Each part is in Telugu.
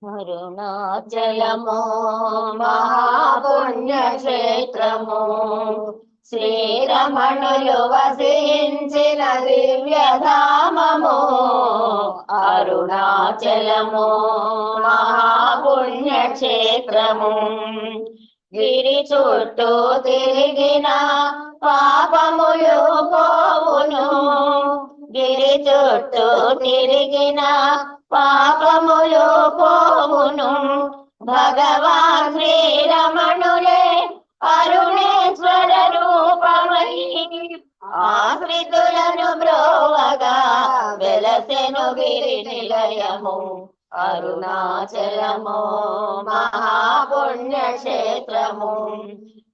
అరుణాచలము మహాపుణ్యక్షేత్రము, శ్రీరమణులు వసించిన దివ్యధామము. అరుణాచలము మహాపుణ్యక్షేత్రము, గిరి చుట్టూ తిరిగిన పాపములు పోవును. గిరి చుట్టూ తిరిగిన పాపములు పోవును. భగవాన్ శ్రీరమణులే అరుణేశ్వర రూపమై ఆశ్రితులను బ్రోవగా వెలసెను గిరి నిలయము. అరుణాచలము మహాపుణ్యక్షేత్రము,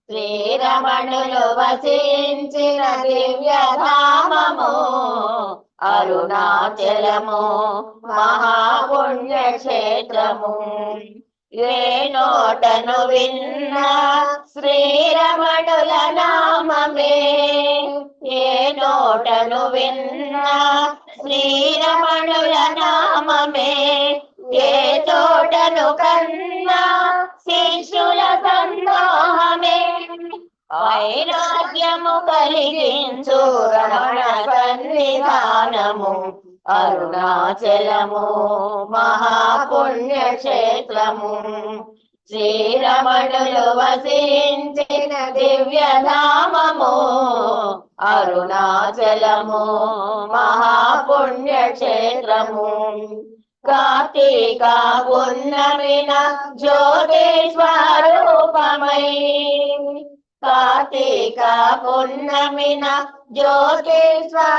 శ్రీరమణులు వసించిన దివ్యధామము. అరుణాచలము మహాపుణ్యక్షేత్రము, ఏ నోటను విన్న శ్రీరమణుల నామమే. ఏ నోటను విన్న శ్రీరమణుల నామమే. ఏ చోటను కన్నా శిష్యుల సందోహమే. వైరాగ్యము కలిగించు రమణ సన్నిధానము. అరుణాచలము మహాపుణ్యక్షేత్రము, శ్రీరమణులు వసించిన దివ్యధామము. అరుణాచలము మహాపుణ్యక్షేత్రము, కార్తీక పున్నమిన జ్యోతిస్వరూపమై. కార్తీక పున్నమిన జ్యోతిస్వరూపమై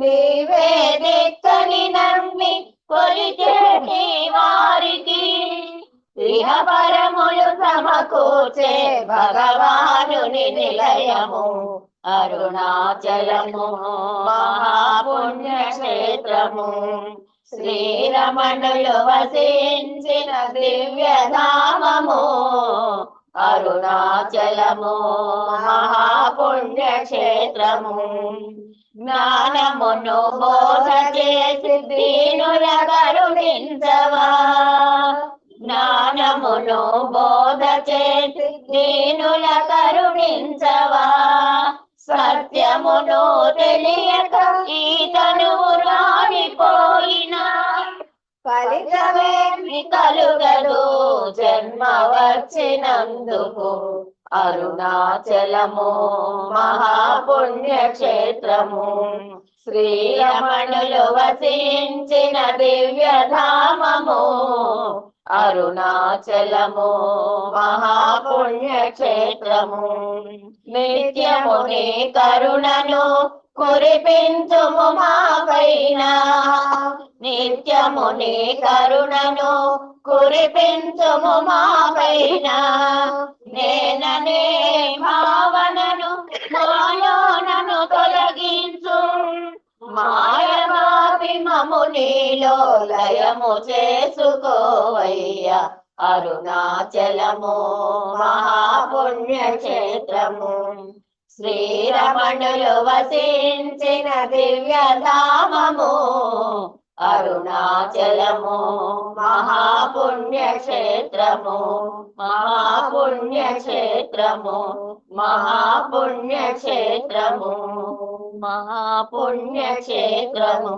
నీవే దిక్కని నమ్మి కొలిచేటి వారికి ఇహపరములు సమకూర్చే భగవానుని నిలయము. అరుణాచలము మహాపుణ్యక్షేత్రము, శ్రీరమణులు వసించిన దివ్యధామము. అరుణాచలము మహాపుణ్యక్షేత్రము, జ్ఞానమును బోధ చేసి దీనుల కరుణించవా. జ్ఞానమును బోధ చేసి దీనుల కరుణించవా. సత్యమును తెలియక ఈ తనువు రాలిపోయినా ఫలితమేమి కలుగదు జన్మ వచ్చినందుకు. అరుణాచలము మహాపుణ్యక్షేత్రము, శ్రీరమణులు వసించిన దివ్యధామము. అరుణాచలము మహాపుణ్యక్షేత్రము, నిత్యముని కరుణను కురిపించుము మాపైన. నిత్యముని కరుణను కురిపించుము మాపైన. నేననే భావనను మాయోనను తొలగించు. మాయవాపి మము నీలో లయము చేసుకోవయ్యా. అరుణాచలము మహాపుణ్యక్షేత్రము, శ్రీరమణులు వసించిన దివ్యధామము. అరుణాచలము మహాపుణ్యక్షేత్రము, మహాపుణ్యక్షేత్రము, మహాపుణ్యక్షేత్రము, మహాపుణ్యక్షేత్రము.